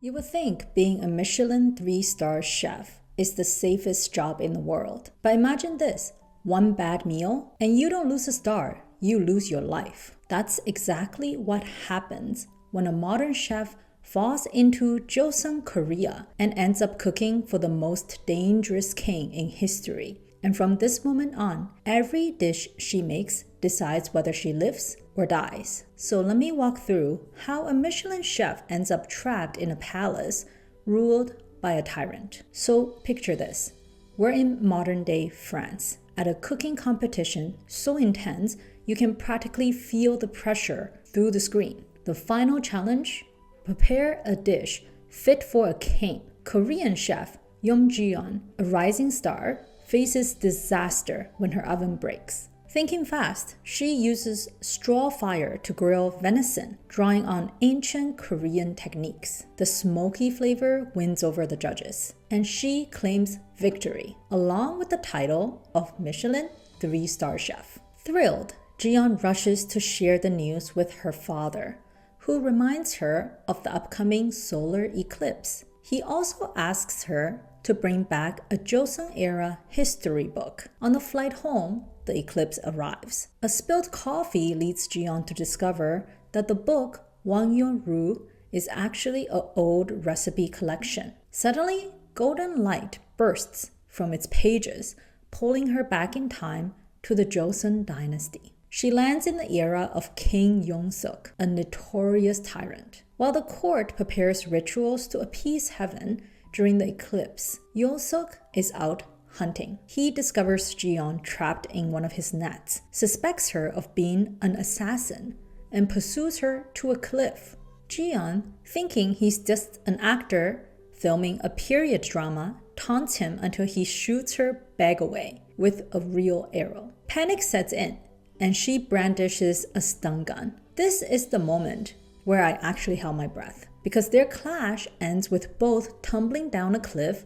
You would think being a Michelin 3-star chef is the safest job in the world. But imagine this, one bad meal and you don't lose a star, you lose your life. That's exactly what happens when a modern chef falls into Joseon, Korea and ends up cooking for the most dangerous king in history. And from this moment on, every dish she makes decides whether she lives or dies. So let me walk through how a Michelin chef ends up trapped in a palace ruled by a tyrant. So picture this. We're in modern day France at a cooking competition so intense you can practically feel the pressure through the screen. The final challenge? Prepare a dish fit for a king. Korean chef Yeon Ji-yeong, a rising star, faces disaster when her oven breaks. Thinking fast, she uses straw fire to grill venison, drawing on ancient Korean techniques. The smoky flavor wins over the judges, and she claims victory, along with the title of Michelin 3-star chef. Thrilled, Ji-yeong rushes to share the news with her father, who reminds her of the upcoming solar eclipse. He also asks her to bring back a Joseon-era history book. On the flight home, the eclipse arrives. A spilled coffee leads Ji-yeong to discover that the book Wangyo-ru is actually an old recipe collection. Suddenly, golden light bursts from its pages, pulling her back in time to the Joseon dynasty. She lands in the era of King Yong-suk, a notorious tyrant. While the court prepares rituals to appease heaven during the eclipse, Yong-suk is out hunting. He discovers Ji-yeong trapped in one of his nets, suspects her of being an assassin, and pursues her to a cliff. Ji-yeong, thinking he's just an actor filming a period drama, taunts him until he shoots her bag away with a real arrow. Panic sets in, and she brandishes a stun gun. This is the moment where I actually held my breath, because their clash ends with both tumbling down a cliff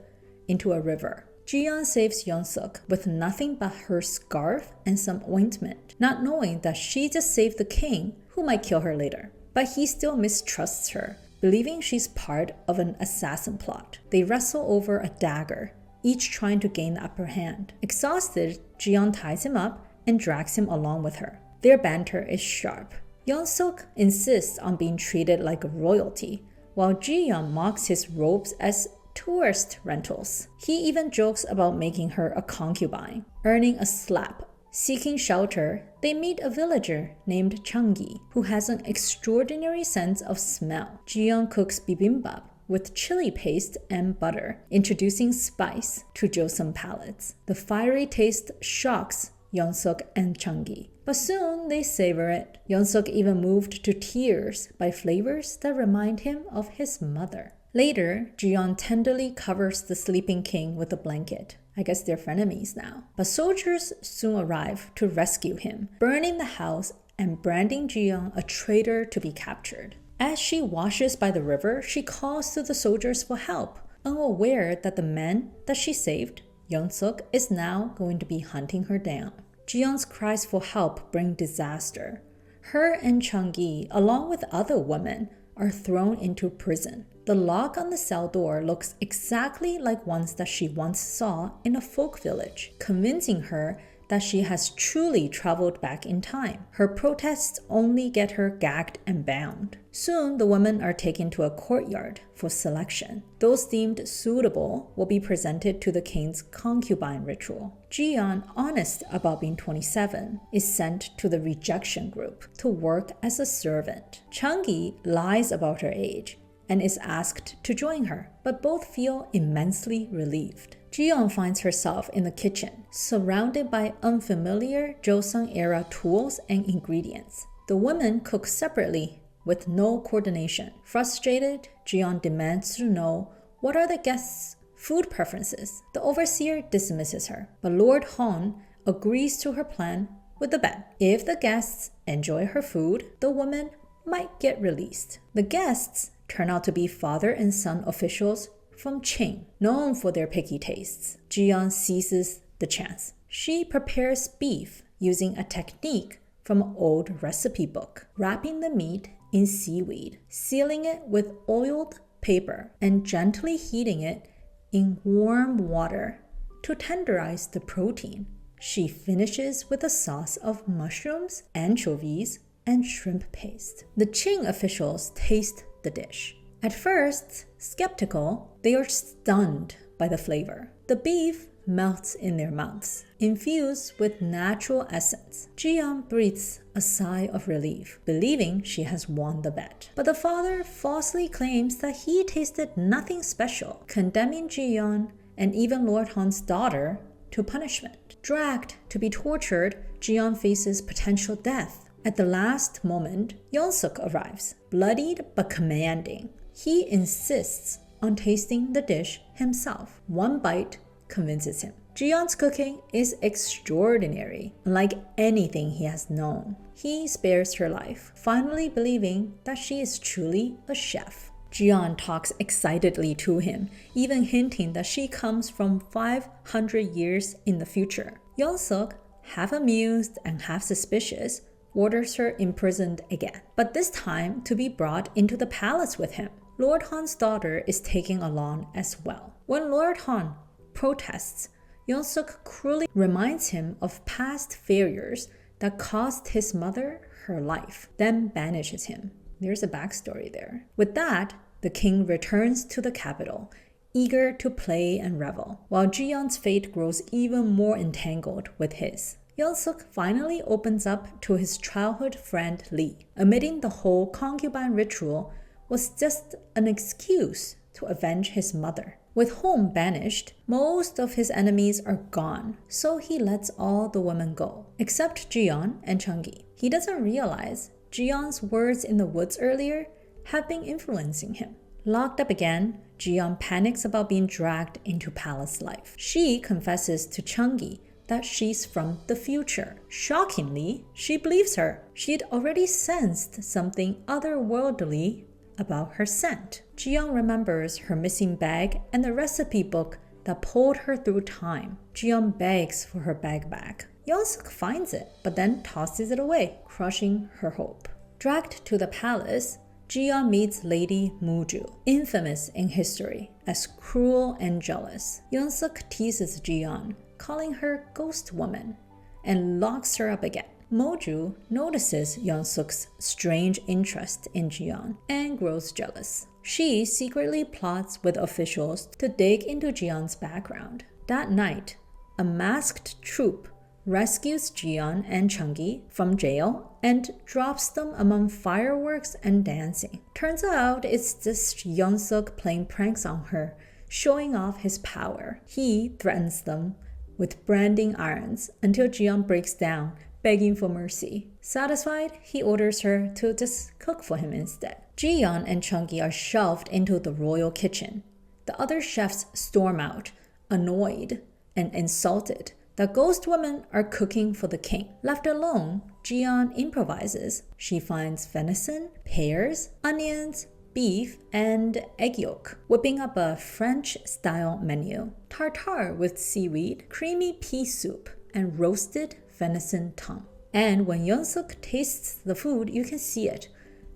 into a river. Ji-yeong saves Yong-suk with nothing but her scarf and some ointment, not knowing that she just saved the king, who might kill her later. But he still mistrusts her, believing she's part of an assassin plot. They wrestle over a dagger, each trying to gain the upper hand. Exhausted, Ji-yeong ties him up and drags him along with her. Their banter is sharp. Yong-suk insists on being treated like royalty, while Ji-yeong mocks his robes as tourist rentals. He even jokes about making her a concubine, earning a slap. Seeking shelter, they meet a villager named Chang-gi, who has an extraordinary sense of smell. Ji-yeong cooks bibimbap with chili paste and butter, introducing spice to Joseon palates. The fiery taste shocks Yong-suk and Chang-gi, but soon they savor it. Yong-suk even moved to tears by flavors that remind him of his mother. Later, Ji-yeong tenderly covers the sleeping king with a blanket. I guess they're frenemies now. But soldiers soon arrive to rescue him, burning the house and branding Ji-yeong a traitor to be captured. As she washes by the river, she calls to the soldiers for help, unaware that the man that she saved, Yong-suk, is now going to be hunting her down. Ji-yeong's cries for help bring disaster. Her and Chang-gi, along with other women, are thrown into prison. The lock on the cell door looks exactly like ones that she once saw in a folk village, convincing her that she has truly traveled back in time. Her protests only get her gagged and bound. Soon, the women are taken to a courtyard for selection. Those deemed suitable will be presented to the king's concubine ritual. Ji-yeong, honest about being 27, is sent to the rejection group to work as a servant. Chang-gi lies about her age and is asked to join her, but both feel immensely relieved. Ji-yeong finds herself in the kitchen, surrounded by unfamiliar Joseon-era tools and ingredients. The women cook separately with no coordination. Frustrated, Ji-yeong demands to know what are the guests' food preferences. The overseer dismisses her, but Lord Hon agrees to her plan with a bet. If the guests enjoy her food, the woman might get released. The guests turn out to be father and son officials from Qing, known for their picky tastes. Ji-yeong seizes the chance. She prepares beef using a technique from an old recipe book, wrapping the meat in seaweed, sealing it with oiled paper and gently heating it in warm water to tenderize the protein. She finishes with a sauce of mushrooms, anchovies, and shrimp paste. The Qing officials taste the dish. At first, skeptical, they are stunned by the flavor. The beef melts in their mouths, infused with natural essence. Ji-yeong breathes a sigh of relief, believing she has won the bet. But the father falsely claims that he tasted nothing special, condemning Ji-yeong and even Lord Han's daughter to punishment. Dragged to be tortured, Ji-yeong faces potential death. At the last moment, Yeon-suk arrives, bloodied but commanding. He insists on tasting the dish himself. One bite convinces him. Ji-yeong's cooking is extraordinary, unlike anything he has known. He spares her life, finally believing that she is truly a chef. Ji-yeong talks excitedly to him, even hinting that she comes from 500 years in the future. Yeon-suk, half amused and half suspicious, orders her imprisoned again, but this time to be brought into the palace with him. Lord Han's daughter is taken along as well. When Lord Han protests, Yeon-suk cruelly reminds him of past failures that cost his mother her life, then banishes him. There's a backstory there. With that, the king returns to the capital, eager to play and revel, while Ji-yeong's fate grows even more entangled with his. Yeon-suk finally opens up to his childhood friend Lee, admitting the whole concubine ritual was just an excuse to avenge his mother. With home banished, most of his enemies are gone, so he lets all the women go, except Ji-yeong and Chung-gi. He doesn't realize Ji-yeong's words in the woods earlier have been influencing him. Locked up again, Ji-yeong panics about being dragged into palace life. She confesses to Chung-gi that she's from the future. Shockingly, she believes her. She'd already sensed something otherworldly about her scent. Ji-yeong remembers her missing bag and the recipe book that pulled her through time. Ji-yeong begs for her bag back. Yeon-suk finds it, but then tosses it away, crushing her hope. Dragged to the palace, Ji-yeong meets Lady Muju, infamous in history as cruel and jealous. Yeon-suk teases Ji-yeong, calling her ghost woman, and locks her up again. Muju notices Yeon-suk's strange interest in Ji-yeong and grows jealous. She secretly plots with officials to dig into Ji-yeong's background. That night, a masked troupe rescues Ji-yeong and Chung-gi from jail and drops them among fireworks and dancing. Turns out it's just Yeon-suk playing pranks on her, showing off his power. He threatens them with branding irons until Ji-yeong breaks down, begging for mercy. Satisfied, he orders her to just cook for him instead. Ji-yeong and Chung-gi are shoved into the royal kitchen. The other chefs storm out, annoyed and insulted that ghost women are cooking for the king. Left alone, Ji-yeong improvises. She finds venison, pears, onions, beef, and egg yolk, whipping up a French-style menu. Tartare with seaweed, creamy pea soup, and roasted venison tongue. And when Yeon-suk tastes the food, you can see it.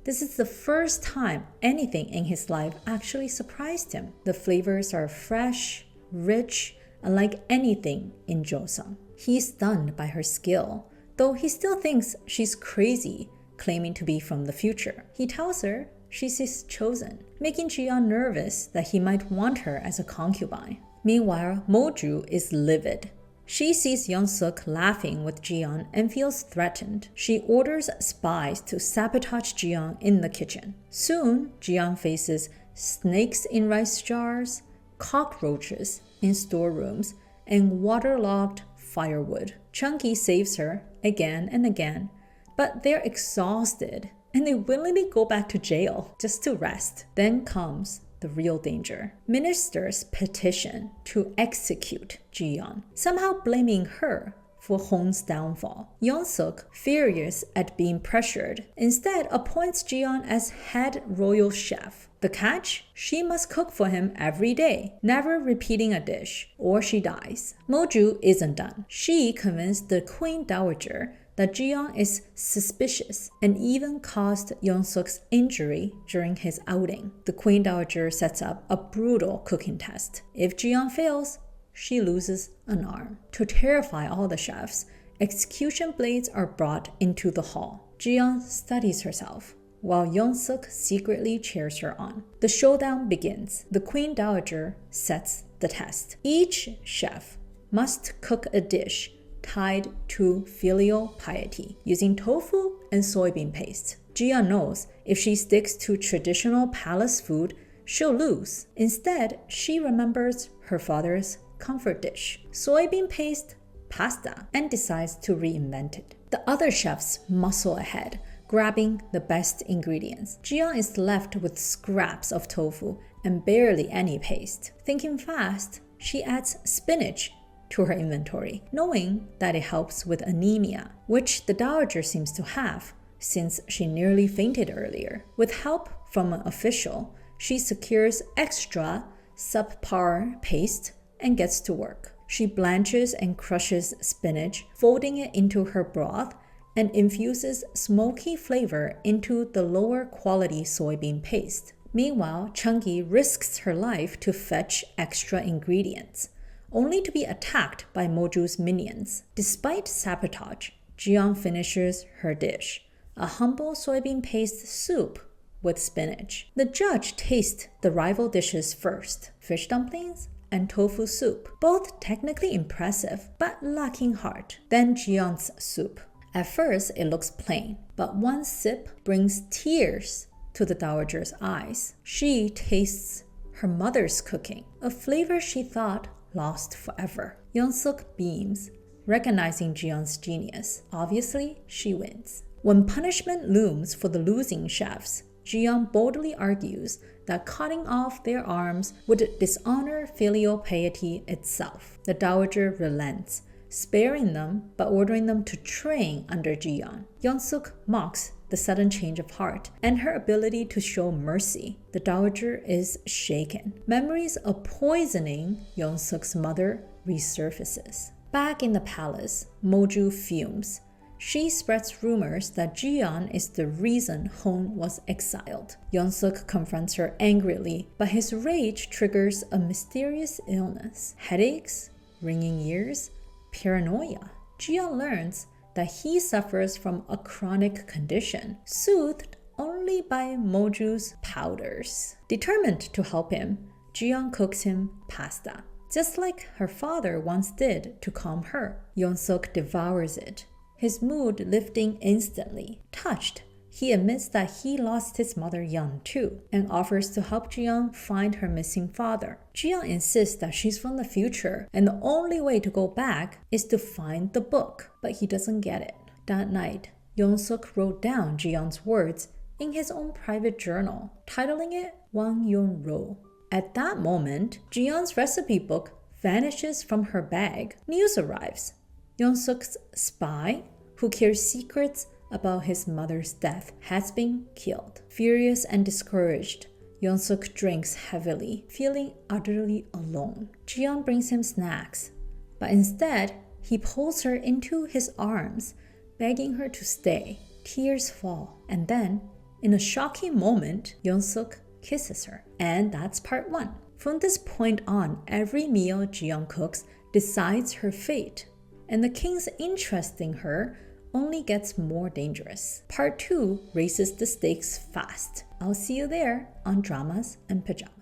This is the first time anything in his life actually surprised him. The flavors are fresh, rich, unlike anything in Joseon. He's stunned by her skill, though he still thinks she's crazy, claiming to be from the future. He tells her she's his chosen, making Ji-yeong nervous that he might want her as a concubine. Meanwhile, Muju is livid. She sees Yeon-suk laughing with Ji-yeong and feels threatened. She orders spies to sabotage Ji-yeong in the kitchen. Soon, Ji-yeong faces snakes in rice jars, cockroaches in storerooms, and waterlogged firewood. Chung-gi saves her again and again, but they're exhausted and they willingly go back to jail just to rest. Then comes the real danger. Ministers petition to execute Ji-yeong, somehow blaming her for Hong's downfall. Yeon-suk, furious at being pressured, instead appoints Ji-yeong as head royal chef. The catch? She must cook for him every day, never repeating a dish, or she dies. Muju isn't done. She convinced the Queen Dowager that Ji-yeong is suspicious and even caused Yeon-suk's injury during his outing. The Queen Dowager sets up a brutal cooking test. If Ji-yeong fails, she loses an arm. To terrify all the chefs, execution blades are brought into the hall. Ji-yeong studies herself, while Yeon-suk secretly cheers her on. The showdown begins. The Queen Dowager sets the test. Each chef must cook a dish tied to filial piety, using tofu and soybean paste. Ji-yeong knows if she sticks to traditional palace food, she'll lose. Instead, she remembers her father's comfort dish, soybean paste pasta, and decides to reinvent it. The other chefs muscle ahead, grabbing the best ingredients. Ji-yeong is left with scraps of tofu and barely any paste. Thinking fast, she adds spinach to her inventory, knowing that it helps with anemia, which the Dowager seems to have since she nearly fainted earlier. With help from an official, she secures extra subpar paste and gets to work. She blanches and crushes spinach, folding it into her broth, and infuses smoky flavor into the lower quality soybean paste. Meanwhile, Chungi risks her life to fetch extra ingredients, only to be attacked by Moju's minions. Despite sabotage, Ji-yeong finishes her dish, a humble soybean paste soup with spinach. The judge tastes the rival dishes first, fish dumplings and tofu soup, both technically impressive but lacking heart. Then Ji-yeong's soup. At first, it looks plain, but one sip brings tears to the Dowager's eyes. She tastes her mother's cooking, a flavor she thought lost forever. Yeon-suk beams, recognizing Ji-yeong's genius. Obviously, she wins. When punishment looms for the losing chefs, Ji-yeong boldly argues that cutting off their arms would dishonor filial piety itself. The Dowager relents, sparing them but ordering them to train under Ji-yeong. Yeon-suk mocks the sudden change of heart and her ability to show mercy. The Dowager is shaken. Memories of poisoning Yeon-suk's mother resurfaces. Back in the palace, Moju fumes. She spreads rumors that Ji-yeong is the reason Hong was exiled. Yeon-suk confronts her angrily, but his rage triggers a mysterious illness. Headaches, ringing ears, paranoia. Ji-yeong learns that he suffers from a chronic condition, soothed only by Moju's powders. Determined to help him, Ji-yeong cooks him pasta, just like her father once did to calm her. Yeon-suk devours it, his mood lifting instantly. Touched, he admits that he lost his mother young too, and offers to help Ji-yeong find her missing father. Ji-yeong insists that she's from the future, and the only way to go back is to find the book, but he doesn't get it. That night, Yeon-suk wrote down Ji-yeong's words in his own private journal, titling it Wang Yong-ro. At that moment, Ji-yeong's recipe book vanishes from her bag. News arrives. Yeon-suk's spy, who cares secrets about his mother's death, has been killed. Furious and discouraged, Yeon-suk drinks heavily, feeling utterly alone. Ji-yeong brings him snacks, but instead, he pulls her into his arms, begging her to stay. Tears fall, and then, in a shocking moment, Yeon-suk kisses her. And that's part 1. From this point on, every meal Ji-yeong cooks decides her fate, and the king's interest in her only gets more dangerous. Part 2 raises the stakes fast. I'll see you there on Dramas and Pajamas.